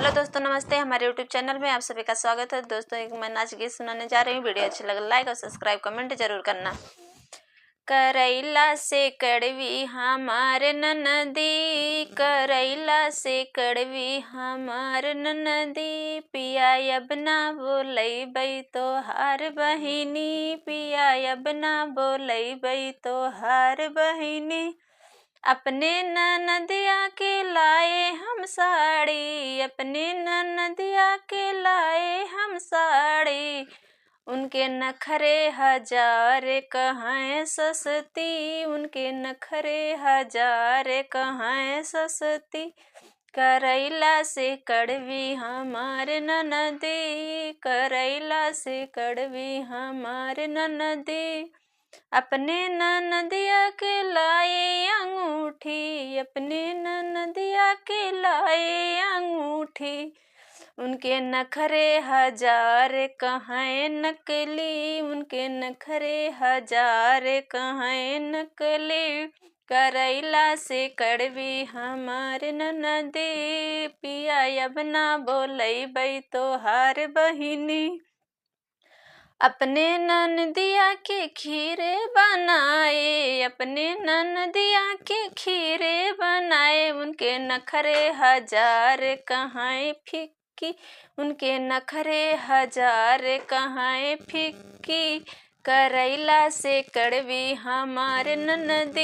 Hello दोस्तों, नमस्ते। हमारे यूट्यूब चैनल में आप सभी का स्वागत है। दोस्तों, एक मैं नाच गीत सुनाने जा रही हूँ। वीडियो अच्छी लगे लाइक और सब्सक्राइब कमेंट जरूर करना। करैला से कड़वी हमार ननदी, करैला से कड़वी हमार ननदी, पिया अब ना बोलैबै तोहार बहिनी, पिया अब ना बोलैबै तोहार बहिनी। अपने ननदिया के लाए हम साड़ी, अपने ननदिया के लाए हम साड़ी, उनके नखरे हजार कहाँ सस्ती, उनके नखरे हजार कहाँ सस्ती। करैला से कड़वी हमार ननदी, करैला से कड़वी हमार ननदी, अपने ननदिया के लाए अंगूठी, अपने ननदिया के लाए अंगूठी, उनके नखरे हजार कहाँ नकली, उनके नखरे हजार कहाँ नकली। करैला से कड़वी हमार ननदी, पिया अब ना बोलैबै तोहार बहिनी। अपने ननदिया के खीरे बनाए, अपने ननदिया के खीरे बनाए, उनके नखरे हजार कहाँ फिक्की, उनके नखरे हजार कहाँ फिक्की। करैला से कड़वी हमार ननदी।